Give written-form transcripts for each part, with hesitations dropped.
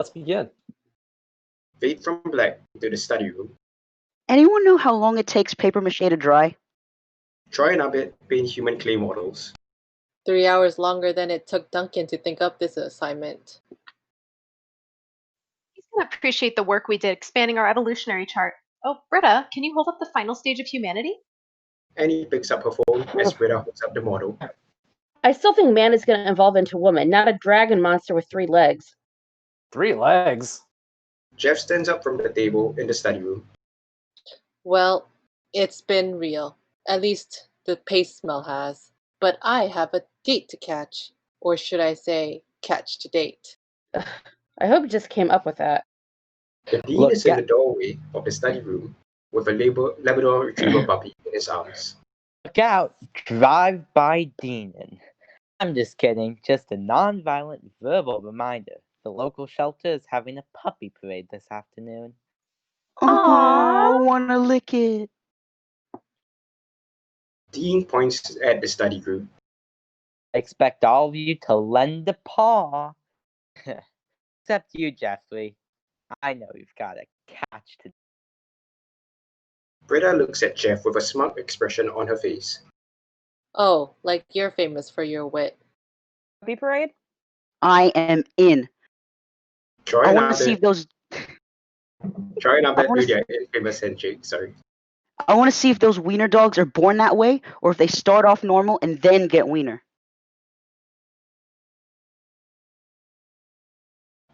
Let's begin. Fade from black into the study room. Anyone know how long it takes paper mache to dry? Troy and Abed paint human clay models. 3 hours longer than it took Duncan to think up this assignment. He's going to appreciate the work we did expanding our evolutionary chart. Oh, Britta, can you hold up the final stage of humanity? Annie picks up her phone as Britta holds up the model. I still think man is going to evolve into woman, not a dragon monster with 3 legs. 3 legs? Jeff stands up from the table in the study room. Well, it's been real. At least the paste smell has. But I have a date to catch. Or should I say, catch to date. I hope you just came up with that. The dean is in the doorway of the study room with a Labrador Retriever puppy in his arms. Look out, drive-by demon. I'm just kidding, just a non-violent verbal reminder. The local shelter is having a puppy parade this afternoon. I wanna lick it. Dean points at the study group. I expect all of you to lend a paw. Except you, Jeffrey. I know you've got a catch to. Britta looks at Jeff with a smug expression on her face. Oh, like you're famous for your wit. Puppy parade? I am in. Troy I and want to see if those. Abed do their infamous handshake. Sorry. I want to see if those wiener dogs are born that way, or if they start off normal and then get wiener.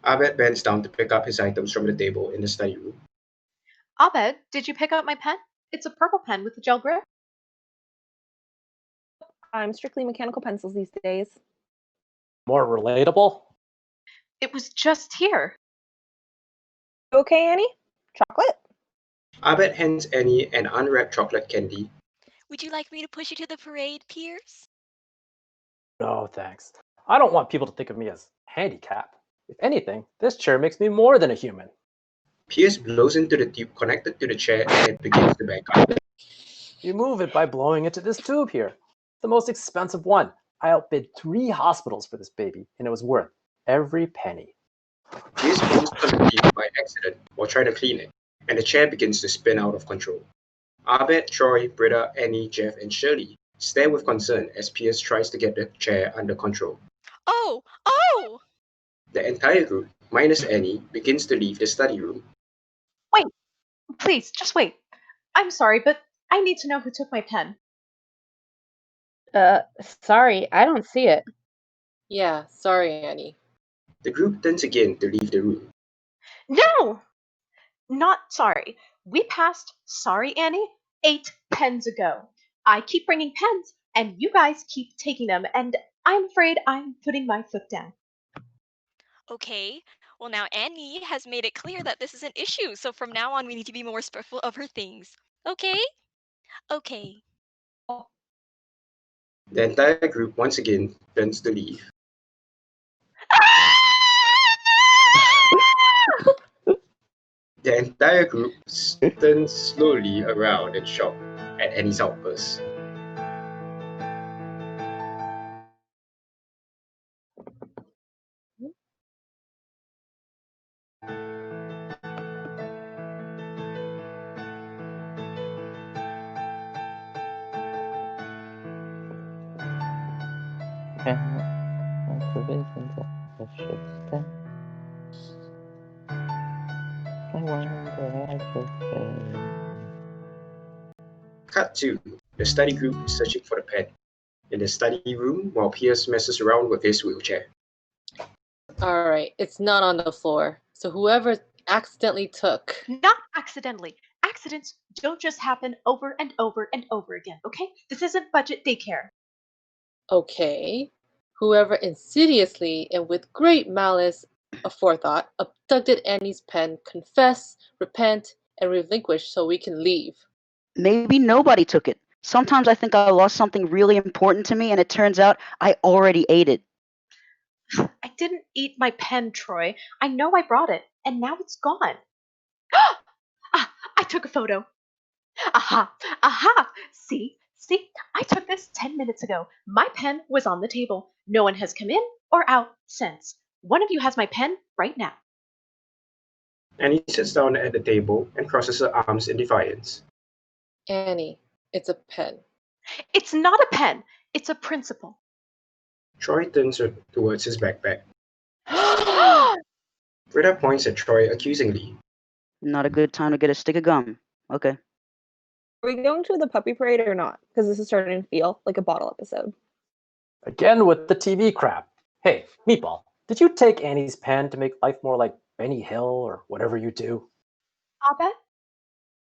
Abed bends down to pick up his items from the table in the study room. Abed, did you pick up my pen? It's a purple pen with a gel grip. I'm strictly mechanical pencils these days. More relatable? It was just here. Okay, Annie? Chocolate? Abed hands Annie an unwrapped chocolate candy. Would you like me to push you to the parade, Pierce? No, thanks. I don't want people to think of me as handicapped. If anything, this chair makes me more than a human. Pierce blows into the tube connected to the chair and it begins to back up. You move it by blowing into this tube here. The most expensive one. I outbid 3 hospitals for this baby, and it was worth every penny. Pierce blows on the tube by accident while trying to clean it, and the chair begins to spin out of control. Abed, Troy, Britta, Annie, Jeff, and Shirley stare with concern as Pierce tries to get the chair under control. Oh! Oh! The entire group, minus Annie, begins to leave the study room. Wait, please, just wait. I'm sorry, but I need to know who took my pen. Sorry, I don't see it. Yeah, sorry, Annie. The group turns again to leave the room. No! Not sorry. We passed Sorry, Annie 8 pens ago. I keep bringing pens, and you guys keep taking them, and I'm afraid I'm putting my foot down. Okay, well now Annie has made it clear that this is an issue, so from now on we need to be more respectful of her things. Okay? Okay. The entire group once again turns to leave. The entire group turns slowly around in shock at Annie's outburst. Cut 2. The study group is searching for the pen. In the study room while Pierce messes around with his wheelchair. Alright, it's not on the floor. So whoever accidentally took... Not accidentally. Accidents don't just happen over and over and over again, okay? This isn't budget daycare. Okay. Whoever insidiously and with great malice aforethought abducted Annie's pen, confess, repent, and relinquish so we can leave. Maybe nobody took it. Sometimes I think I lost something really important to me, and it turns out I already ate it. I didn't eat my pen, Troy. I know I brought it, and now it's gone. I took a photo. Aha! Aha! See? I took this 10 minutes ago. My pen was on the table. No one has come in or out since. One of you has my pen right now. Annie sits down at the table and crosses her arms in defiance. Annie, it's a pen. It's not a pen. It's a principle. Troy turns towards his backpack. Britta points at Troy accusingly. Not a good time to get a stick of gum. Okay. Are we going to the puppy parade or not? Because this is starting to feel like a bottle episode. Again with the TV crap. Hey, Meatball, did you take Annie's pen to make life more like Benny Hill or whatever you do? Abed?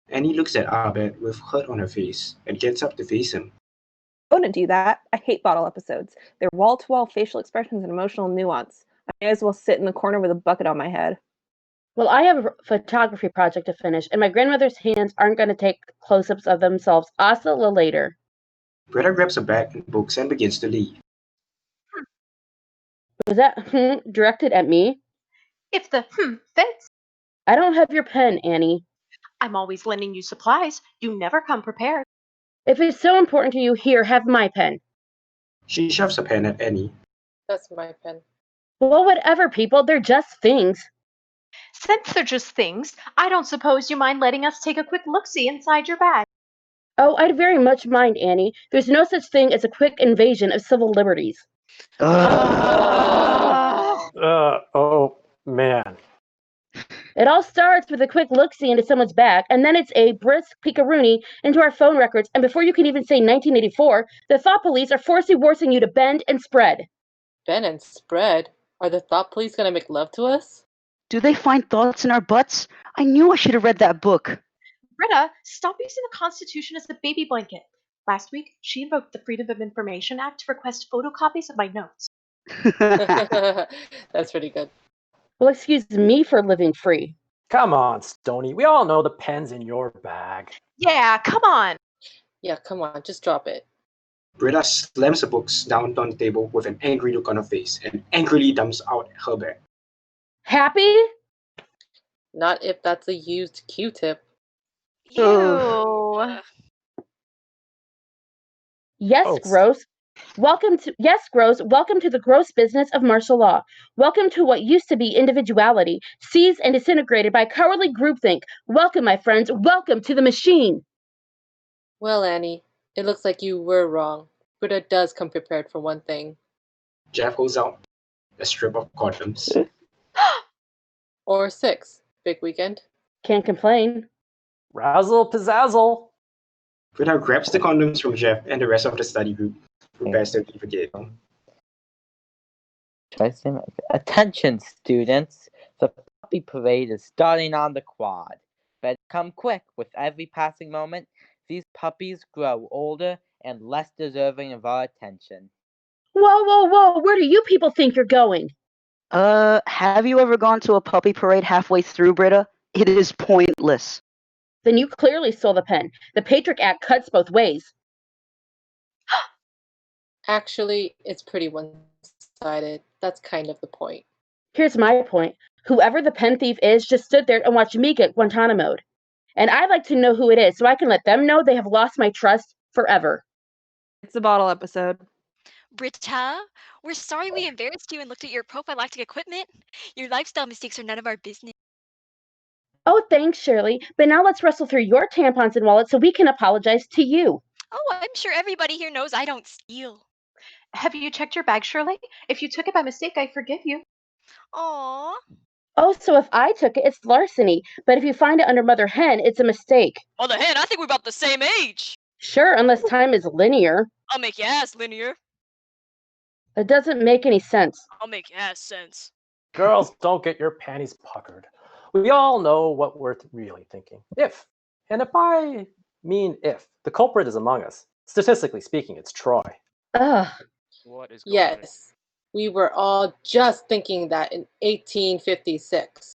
Annie looks at Abed with hurt on her face and gets up to face him. I wouldn't do that. I hate bottle episodes. They're wall-to-wall facial expressions and emotional nuance. I may as well sit in the corner with a bucket on my head. Well, I have a photography project to finish, and my grandmother's hands aren't going to take close-ups of themselves. Hasta la later. Britta grabs a bag and books and begins to leave. Was that directed at me? If the fits, I don't have your pen, Annie. I'm always lending you supplies. You never come prepared. If it's so important to you, here, have my pen. She shoves a pen at Annie. That's my pen. Well, whatever, people. They're just things. Since they're just things, I don't suppose you mind letting us take a quick look-see inside your bag. Oh, I'd very much mind, Annie. There's no such thing as a quick invasion of civil liberties. Oh, man. It all starts with a quick look-see into someone's bag, and then it's a brisk peek-a-rooney into our phone records, and before you can even say 1984, the thought police are forcing you to bend and spread. Bend and spread? Are the thought police gonna make love to us? Do they find thoughts in our butts? I knew I should have read that book. Britta, stop using the Constitution as a baby blanket. Last week, she invoked the Freedom of Information Act to request photocopies of my notes. That's pretty good. Well, excuse me for living free. Come on, Stony. We all know the pen's in your bag. Yeah, come on. Yeah, come on, just drop it. Britta slams the books down on the table with an angry look on her face and angrily dumps out her bag. Happy? Not if that's a used Q-tip. Ew. Yes, Oh. Gross. Welcome to the gross business of martial law. Welcome to what used to be individuality, seized and disintegrated by cowardly groupthink. Welcome, my friends. Welcome to the machine. Well, Annie, it looks like you were wrong. Britta does come prepared for one thing. Jeff holds out a strip of condoms. Or 6. Big weekend. Can't complain. Razzle pizzazzle. Britta grabs the condoms from Jeff and the rest of the study group, prepares to leave again. Attention, students. The puppy parade is starting on the quad. But come quick. With every passing moment, these puppies grow older and less deserving of our attention. Whoa. Where do you people think you're going? Have you ever gone to a puppy parade halfway through, Britta? It is pointless. Then you clearly stole the pen. The Patriot Act cuts both ways. Actually, it's pretty one-sided. That's kind of the point. Here's my point. Whoever the pen thief is just stood there and watched me get Guantanamo-'d. And I'd like to know who it is so I can let them know they have lost my trust forever. It's a bottle episode. Britta, we're sorry we embarrassed you and looked at your prophylactic equipment. Your lifestyle mistakes are none of our business. Oh, thanks, Shirley. But now let's wrestle through your tampons and wallets so we can apologize to you. Oh, I'm sure everybody here knows I don't steal. Have you checked your bag, Shirley? If you took it by mistake, I forgive you. Aw. Oh, so if I took it, it's larceny. But if you find it under Mother Hen, it's a mistake. On the hand, I think we're about the same age. Sure, unless time is linear. I'll make your ass linear. It doesn't make any sense. I'll make your ass sense. Girls, don't get your panties puckered. We all know what we're really thinking. If, and if I mean if, the culprit is among us. Statistically speaking, it's Troy. Ugh. What is going on? Yes, we were all just thinking that in 1856.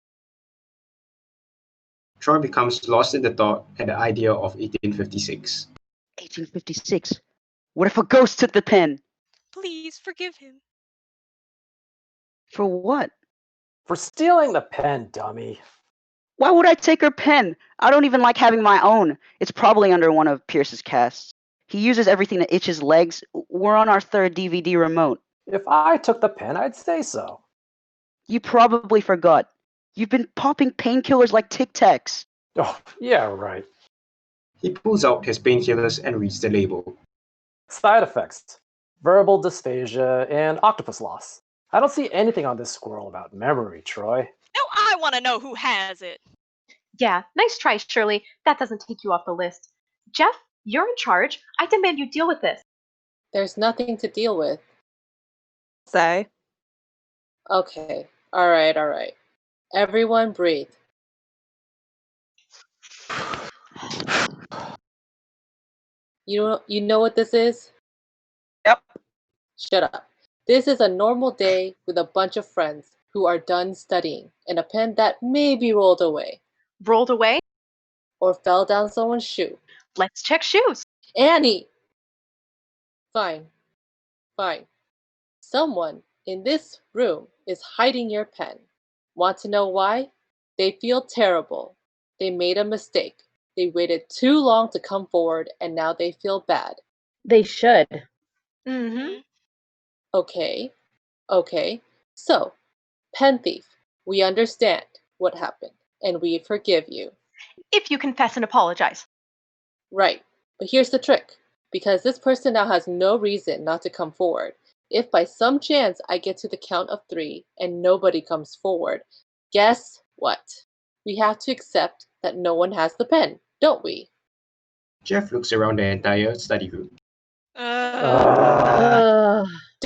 Troy becomes lost in the thought at the idea of 1856. 1856. What if a ghost took the pen? Please forgive him. For what? For stealing the pen, dummy. Why would I take her pen? I don't even like having my own. It's probably under one of Pierce's casts. He uses everything to itch his legs. We're on our 3rd DVD remote. If I took the pen, I'd say so. You probably forgot. You've been popping painkillers like Tic Tacs. Oh, yeah, right. He pulls out his painkillers and reads the label. Side effects: verbal dysphagia and octopus loss. I don't see anything on this squirrel about memory, Troy. Now I want to know who has it. Yeah, nice try, Shirley. That doesn't take you off the list. Jeff, you're in charge. I demand you deal with this. There's nothing to deal with. Say. Okay. All right. Everyone breathe. You know what this is? Yep. Shut up. This is a normal day with a bunch of friends who are done studying and a pen that maybe rolled away Rolled away? or fell down someone's shoe. Let's check shoes. Annie! Fine. Someone in this room is hiding your pen. Want to know why? They feel terrible. They made a mistake. They waited too long to come forward and now they feel bad. They should. Mm-hmm. Okay. So, pen thief, we understand what happened and we forgive you. If you confess and apologize. Right. But here's the trick. Because this person now has no reason not to come forward. If by some chance I get to the count of 3 and nobody comes forward, guess what? We have to accept that no one has the pen, don't we? Jeff looks around the entire study group.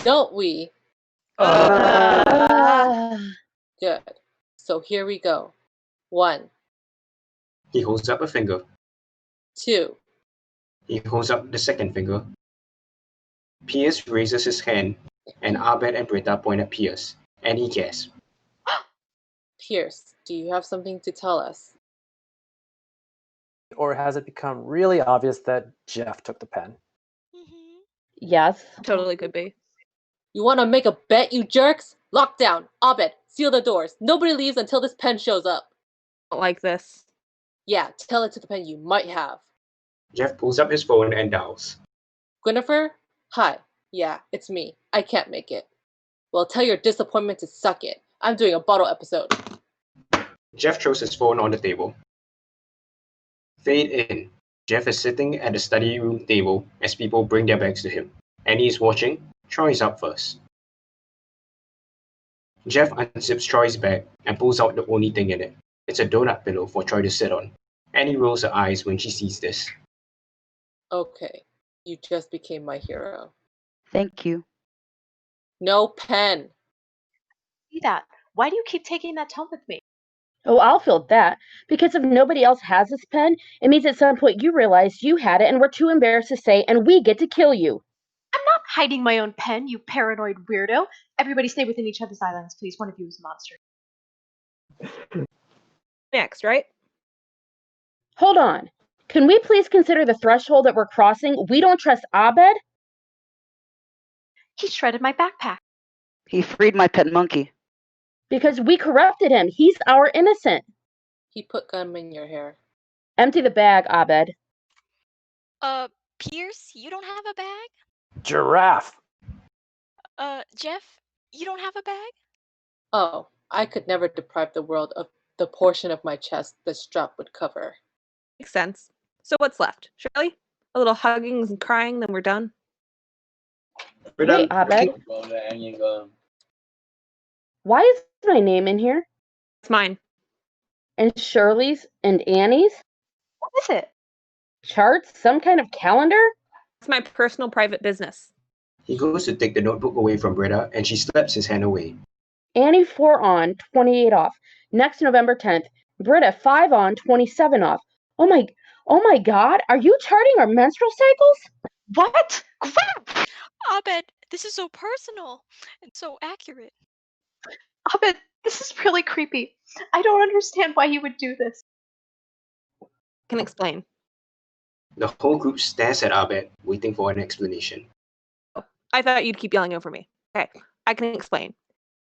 Don't we? Good. So here we go. 1, He holds up a finger. 2, He holds up the second finger. Pierce raises his hand, and Abed and Britta point at Pierce, and he gasps. Pierce, do you have something to tell us? Or has it become really obvious that Jeff took the pen? Yes. Totally could be. You want to make a bet, you jerks? Lockdown, Abed, seal the doors. Nobody leaves until this pen shows up. Don't like this. Yeah, tell it to the pen you might have. Jeff pulls up his phone and dials. Gwynnifer? Hi. Yeah, it's me. I can't make it. Well, tell your disappointment to suck it. I'm doing a bottle episode. Jeff throws his phone on the table. Fade in. Jeff is sitting at the study room table as people bring their bags to him. Annie is watching. Troy is up first. Jeff unzips Troy's bag and pulls out the only thing in it. It's a donut pillow for Troy to sit on. Annie rolls her eyes when she sees this. Okay, you just became my hero. Thank you. No pen. See that. Why do you keep taking that tone with me? Oh, I'll feel that. Because if nobody else has this pen, it means at some point you realized you had it and were too embarrassed to say, and we get to kill you. I'm not hiding my own pen, you paranoid weirdo. Everybody stay within each other's islands, please. One of you is a monster. Next, right? Hold on. Can we please consider the threshold that we're crossing? We don't trust Abed? He shredded my backpack. He freed my pet monkey. Because we corrupted him. He's our innocent. He put gum in your hair. Empty the bag, Abed. Pierce, you don't have a bag? Giraffe. Jeff, you don't have a bag? Oh, I could never deprive the world of the portion of my chest the strap would cover. Makes sense. So what's left? Shirley? A little hugging and crying, then we're done? Hey, Abed. Why is my name in here? It's mine. And Shirley's and Annie's? What is it? Charts? Some kind of calendar? It's my personal private business. He goes to take the notebook away from Britta, and she slaps his hand away. Annie 4 on, 28 off. Next November 10th. Britta 5 on, 27 off. Oh my God, are you charting our menstrual cycles? What? Crap! Abed, this is so personal and so accurate. Abed, this is really creepy. I don't understand why you would do this. Can explain. The whole group stares at Abed, waiting for an explanation. I thought you'd keep yelling over me. Okay, I can explain.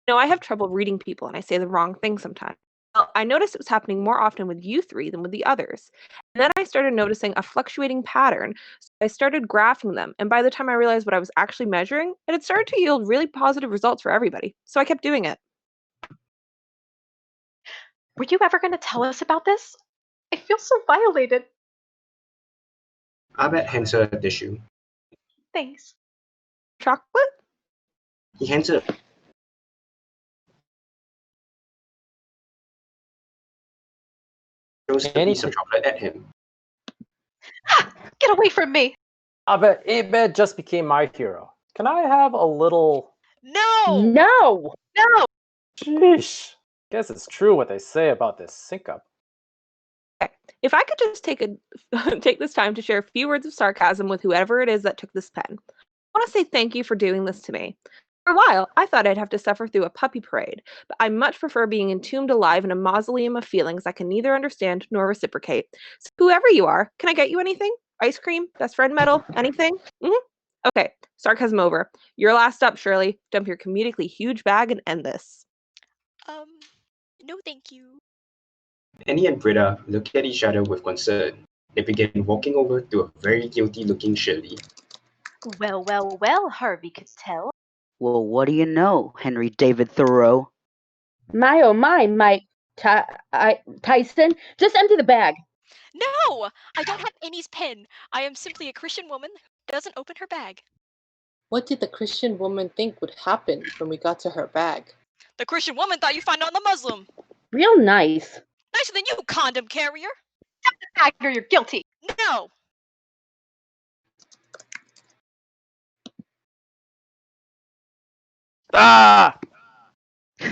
I have trouble reading people and I say the wrong thing sometimes. Well, I noticed it was happening more often with you three than with the others. And then I started noticing a fluctuating pattern. So I started graphing them. And by the time I realized what I was actually measuring, it had started to yield really positive results for everybody. So I kept doing it. Were you ever going to tell us about this? I feel so violated. Abed hands her a tissue. Thanks. Chocolate? He hands her throws a Annie piece of chocolate at him. Get away from me! Abed just became my hero. Can I have a little... No! No! No! Sheesh. Guess it's true what they say about this sync-up. If I could just take this time to share a few words of sarcasm with whoever it is that took this pen. I want to say thank you for doing this to me. For a while, I thought I'd have to suffer through a puppy parade, but I much prefer being entombed alive in a mausoleum of feelings I can neither understand nor reciprocate. So whoever you are, can I get you anything? Ice cream? Best friend medal? Anything? Okay, sarcasm over. You're last up, Shirley. Dump your comedically huge bag and end this. No thank you. Annie and Britta look at each other with concern. They begin walking over to a very guilty-looking Shirley. Well, well, well, Harvey Cattell. Well, what do you know, Henry David Thoreau? My oh my, Mike Tyson. Just empty the bag. No! I don't have Annie's pen. I am simply a Christian woman who doesn't open her bag. What did the Christian woman think would happen when we got to her bag? The Christian woman thought you'd find it on the Muslim. Real nice. Nicer than you, condom carrier. Dump the bag or you're guilty. No! Ah! Oh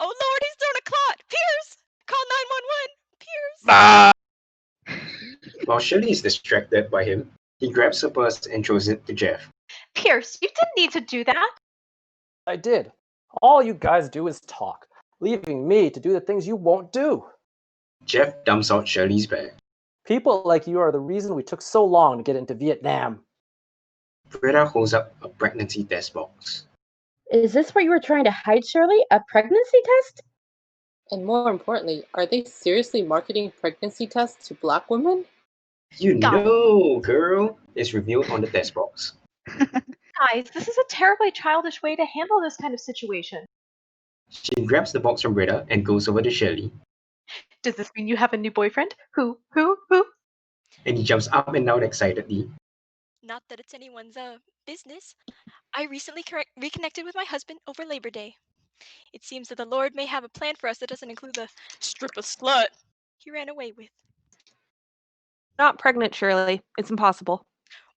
Lord, he's thrown a clot! Pierce! Call 911! Pierce! Ah! While Shirley is distracted by him, he grabs her purse and throws it to Jeff. Pierce, you didn't need to do that. I did. All you guys do is talk, leaving me to do the things you won't do. Jeff dumps out Shirley's bag. People like you are the reason we took so long to get into Vietnam. Britta holds up a pregnancy test box. Is this what you were trying to hide, Shirley? A pregnancy test? And more importantly, are they seriously marketing pregnancy tests to black women? You Got it. know, girl, is revealed on the test box. Guys, this is a terribly childish way to handle this kind of situation. She grabs the box from Britta and goes over to Shirley, Does this mean you have a new boyfriend? Who? and he jumps up and down excitedly. Not that it's anyone's business. I recently reconnected with my husband over Labor Day. It seems that the Lord may have a plan for us that doesn't include the stripper slut he ran away with. Not pregnant, Shirley. It's impossible.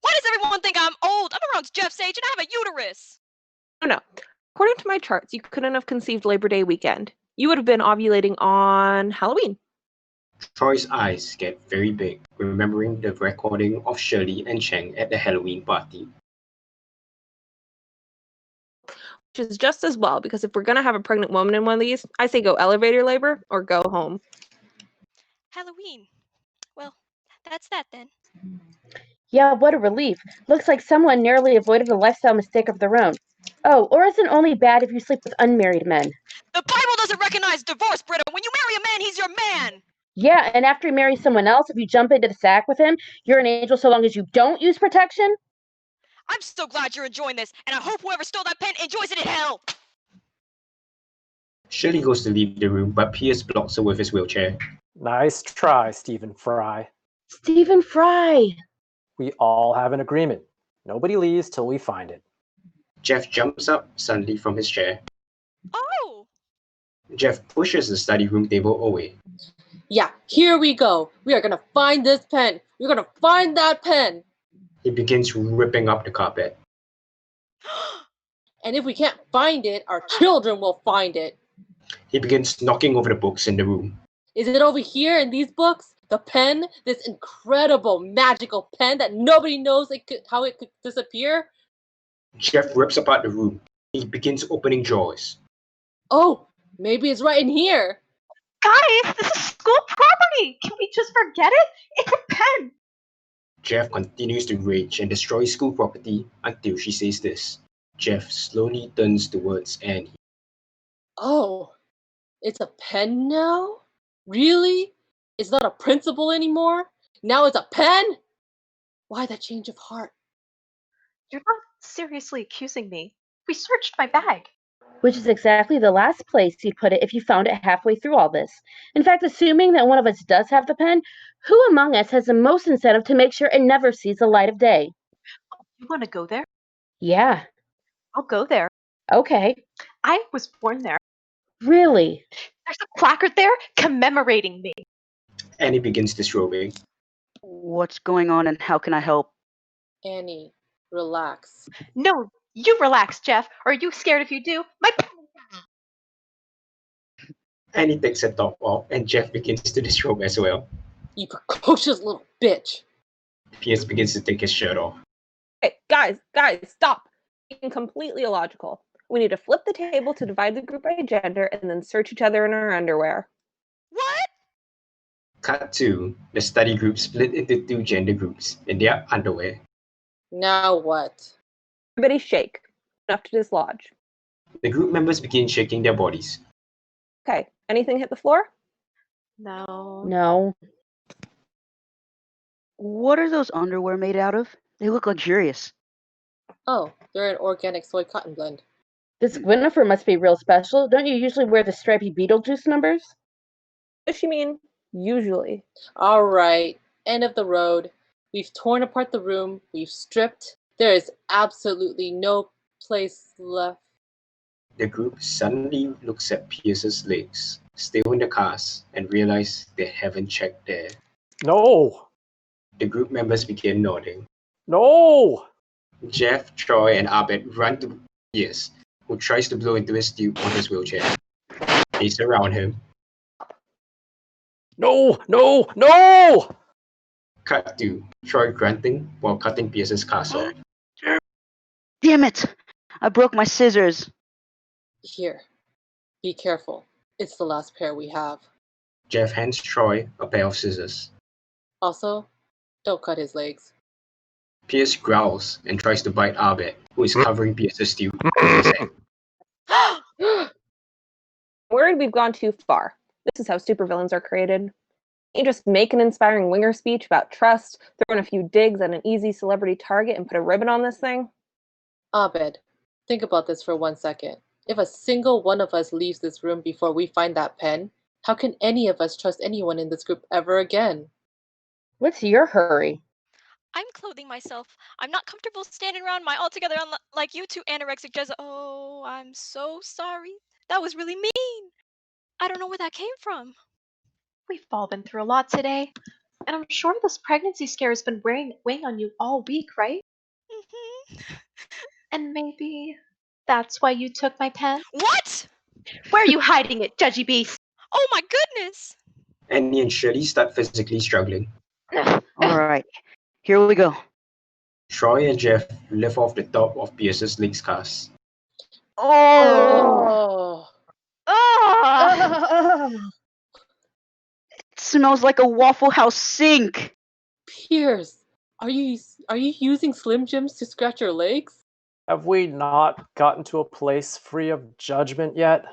Why does everyone think I'm old? I'm around Jeff's age and I have a uterus! No. According to my charts, you couldn't have conceived Labor Day weekend. You would have been ovulating on Halloween. Troy's eyes get very big, remembering the recording of Shirley and Cheng at the Halloween party. Which is just as well, because if we're going to have a pregnant woman in one of these, I say go elevator labor or go home. Halloween. Well, that's that then. Yeah, what a relief. Looks like someone narrowly avoided a lifestyle mistake of their own. Oh, or is it only bad if you sleep with unmarried men? The Bible doesn't recognize divorce, Britta. When you marry a man, he's your man. Yeah, and after you marry someone else, if you jump into the sack with him, you're an angel so long as you don't use protection? I'm so glad you're enjoying this, and I hope whoever stole that pen enjoys it in hell. Shirley goes to leave the room, but Pierce blocks her with his wheelchair. Nice try, Stephen Fry. Stephen Fry! We all have an agreement. Nobody leaves till we find it. Jeff jumps up suddenly from his chair. Oh! Jeff pushes the study room table away. Yeah, here we go. We are gonna find this pen. We're gonna find that pen. He begins ripping up the carpet. And if we can't find it, our children will find it. He begins knocking over the books in the room. Is it over here in these books? The pen? This incredible, magical pen that nobody knows how it could disappear? Jeff rips apart the room. He begins opening drawers. Oh, maybe it's right in here. Guys, this is school property. Can we just forget it? It's a pen. Jeff continues to rage and destroy school property until she says this. Jeff slowly turns towards Annie. Oh, it's a pen now? Really? It's not a principal anymore? Now it's a pen? Why that change of heart? You're not seriously accusing me. We searched my bag. Which is exactly the last place you'd put it if you found it halfway through all this. In fact, assuming that one of us does have the pen, who among us has the most incentive to make sure it never sees the light of day? You want to go there? Yeah, I'll go there. okay. I was born there. Really? There's a placard there commemorating me. Annie begins disrobing. What's going on and how can I help? Annie, relax. No, you relax, Jeff. Or are you scared if you do? My Annie takes her top off, and Jeff begins to disrobe as well. You precocious little bitch. Pierce begins to take his shirt off. Hey, guys, stop. Being completely illogical. We need to flip the table to divide the group by gender and then search each other in our underwear. What? Cut 2. The study group split into 2 gender groups in their underwear. Now what? Everybody shake. Enough to dislodge. The group members begin shaking their bodies. Okay, anything hit the floor? No. No. What are those underwear made out of? They look luxurious. Oh, they're an organic soy cotton blend. This Gwynnifer must be real special. Don't you usually wear the stripy Beetlejuice numbers? What does she mean? Usually. All right, end of the road. We've torn apart the room. We've stripped. There is absolutely no place left. The group suddenly looks at Pierce's legs, still in the cast, and realize they haven't checked there. No! The group members begin nodding. No! Jeff, Troy, and Abed run to Pierce, who tries to blow into his tube on his wheelchair. They surround him. No! No! No! Cut 2. Troy grunting while cutting Pierce's cast off. Damn it! I broke my scissors. Here, be careful. It's the last pair we have. Jeff hands Troy a pair of scissors. Also, don't cut his legs. Pierce growls and tries to bite Abed, who is covering Pierce's tube with his hand. Worried we've gone too far. This is how supervillains are created. You just make an inspiring winger speech about trust, throw in a few digs at an easy celebrity target, and put a ribbon on this thing? Abed, think about this for 1 second. If a single one of us leaves this room before we find that pen, how can any of us trust anyone in this group ever again? What's your hurry? I'm clothing myself. I'm not comfortable standing around my altogether like you two anorexic Jezza. Oh, I'm so sorry. That was really mean. I don't know where that came from. We've all been through a lot today. And I'm sure this pregnancy scare has been weighing on you all week, right? Mhm. And maybe that's why you took my pen? What? Where are you hiding it, judgy beast? Oh my goodness. Annie and Shirley start physically struggling. Alright, here we go. Troy and Jeff lift off the top of Pierce's legs cast. Oh! Ah! It smells like a Waffle House sink. Pierce, are you using Slim Jims to scratch your legs? Have we not gotten to a place free of judgment yet?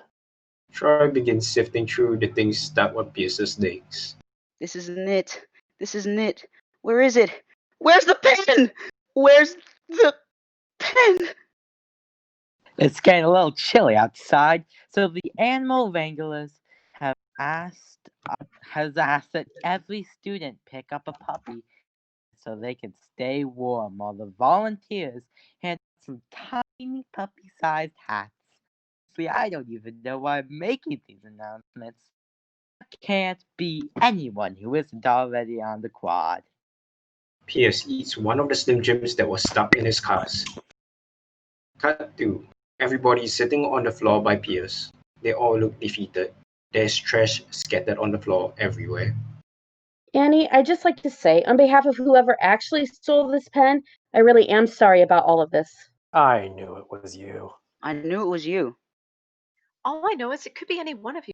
Troy begins sifting through the things stuck on Pierce's legs. This isn't it. This isn't it. Where is it? Where's the pen? Where's the pen? It's getting a little chilly outside, so the animal wranglers has asked that every student pick up a puppy so they can stay warm while the volunteers hand out some tiny puppy-sized hats. See, I don't even know why I'm making these announcements. There can't be anyone who isn't already on the quad. Pierce eats one of the Slim Jims that was stuck in his cast. Cut 2. Everybody is sitting on the floor by Pierce. They all look defeated. There's trash scattered on the floor everywhere. Annie, I'd just like to say, on behalf of whoever actually stole this pen, I really am sorry about all of this. I knew it was you. I knew it was you. All I know is it could be any one of you.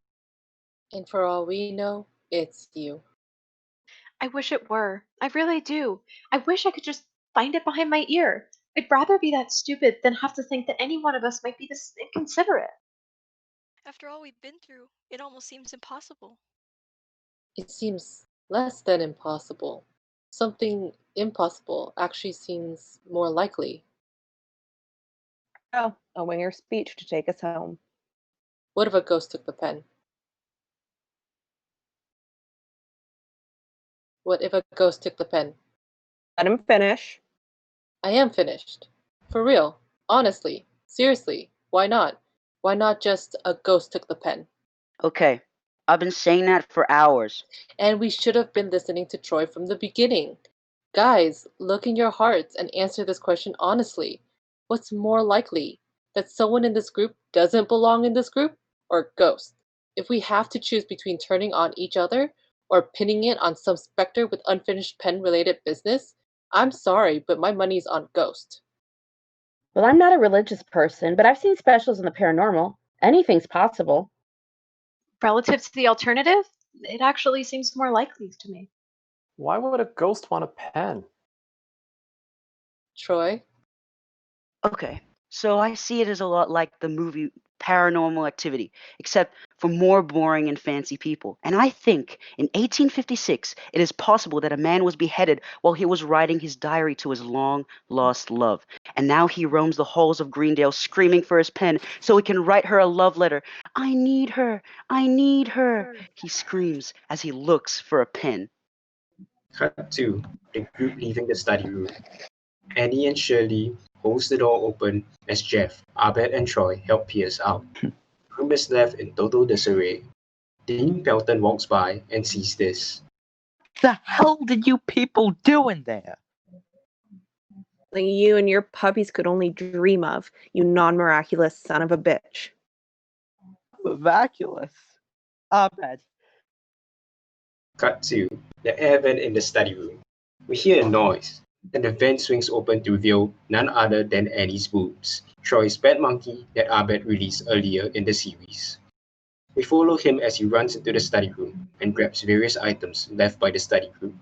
And for all we know, it's you. I wish it were. I really do. I wish I could just find it behind my ear. I'd rather be that stupid than have to think that any one of us might be this inconsiderate. After all we've been through, it almost seems impossible. It seems less than impossible. Something impossible actually seems more likely. Oh, a winger speech to take us home. What if a ghost took the pen? What if a ghost took the pen? Let him finish. I am finished. For real. Honestly. Seriously. Why not? Why not just a ghost took the pen? Okay, I've been saying that for hours. And we should have been listening to Troy from the beginning. Guys, look in your hearts and answer this question honestly. What's more likely? That someone in this group doesn't belong in this group? Or ghost? If we have to choose between turning on each other or pinning it on some specter with unfinished pen related business, I'm sorry, but my money's on ghost. Well, I'm not a religious person, but I've seen specials in the paranormal. Anything's possible. Relative to the alternative, it actually seems more likely to me. Why would a ghost want a pen? Troy? Okay, so I see it as a lot like the movie Paranormal Activity, except for more boring and fancy people. And I think in 1856, it is possible that a man was beheaded while he was writing his diary to his long-lost love. And now he roams the halls of Greendale screaming for his pen so he can write her a love letter. I need her, I need her, he screams as he looks for a pen. Cut to the group leaving the study room. Annie and Shirley holds the door open as Jeff, Abed, and Troy help Pierce out. The room is left in total disarray. Dean Pelton walks by and sees this. The hell did you people do in there? Something you and your puppies could only dream of, you non-miraculous son of a bitch. Miraculous. Abed. Cut to the air vent in the study room. We hear a noise, and the vent swings open to reveal none other than Annie's boobs, Troy's pet monkey that Abed released earlier in the series. We follow him as he runs into the study room and grabs various items left by the study group.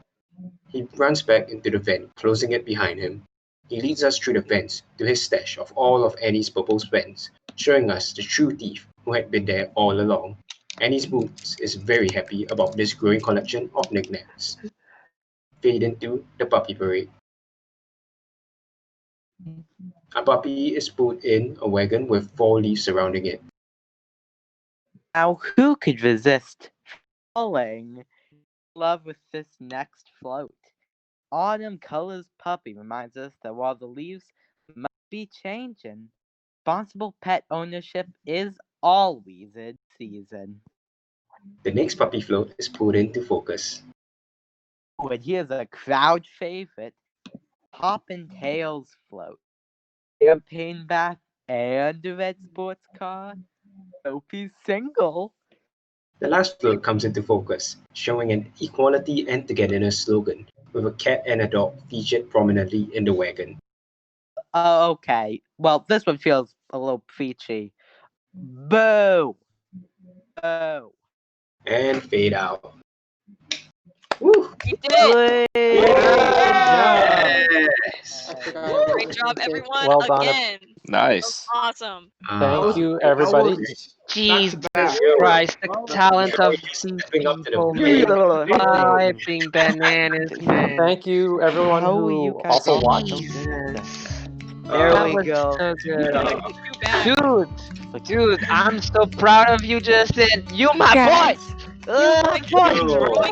He runs back into the vent, closing it behind him. He leads us through the vents to his stash of all of Annie's proposed pens, showing us the true thief who had been there all along. Annie's Boots is very happy about this growing collection of knickknacks. Fade into the puppy parade. A puppy is put in a wagon with 4 leaves surrounding it. Now who could resist falling in love with this next float? Autumn Colors Puppy reminds us that while the leaves might be changing, responsible pet ownership is always in season. The next puppy float is put into focus. Oh, and here's a crowd favorite, Poppin' Tails float. Champagne bath and a red sports car. Soapy's single. The last float comes into focus, showing an equality and togetherness slogan, with a cat and a dog featured prominently in the wagon. Oh, okay. Well, this one feels a little preachy. Boo! Boo! And fade out. Woo! You did it! Yes! Great job, everyone. Well done. Again. Nice. Awesome. Thank you, everybody. Jesus back. Christ, the talent of these Stepping up to the people, plate. man. Flipping bananas, man. Thank you, everyone How are who you guys also all watched. Jesus. There That we was go. so good. Too bad. Dude, I'm so proud of you, Justin. You my Guys. boy.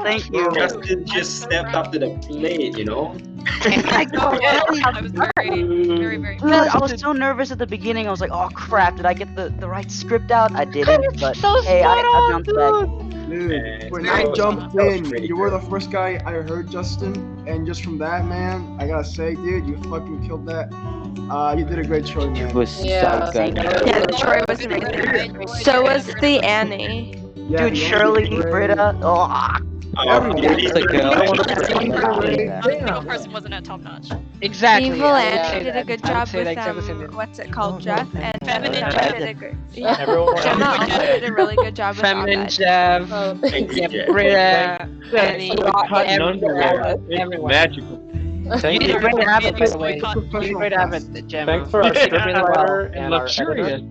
Thank you. Justin just stepped up to the plate, you know? I was very, very. Dude, I was so nervous at the beginning. I was like, oh crap, did I get the right script out? I didn't, but So hey, I spot bounced on, back. Dude, when That I was- jumped that was in, pretty you were good. the first guy I heard, Justin, and just from that, man, I gotta say, dude, you fucking killed that. You did a great show, It man. was Yeah. so good. Yeah, Troy was amazing. So was the Annie. Yeah, Dude, the Shirley, Andy was great. Britta, oh, Everyone. Beauty's That's a girl. the Not a single person wasn't at top notch. Exactly. Evil I Annie would say did a good I would job say that with exactly the same. what's it called, Jeff, and Feminine Jenna Jeff. did a good. Everyone Jenna else. also did a really good job with Feminine Abed. Jeff, Oh, thank Thank you. you, Britta, Annie, Cutting underwear. everyone. Magical. You Thank did you. a great Abbott, by the way. Boycott. You did a great Abbott, Gemma. Thanks for our You did really scriptwriter well. and our editor. Luxurious.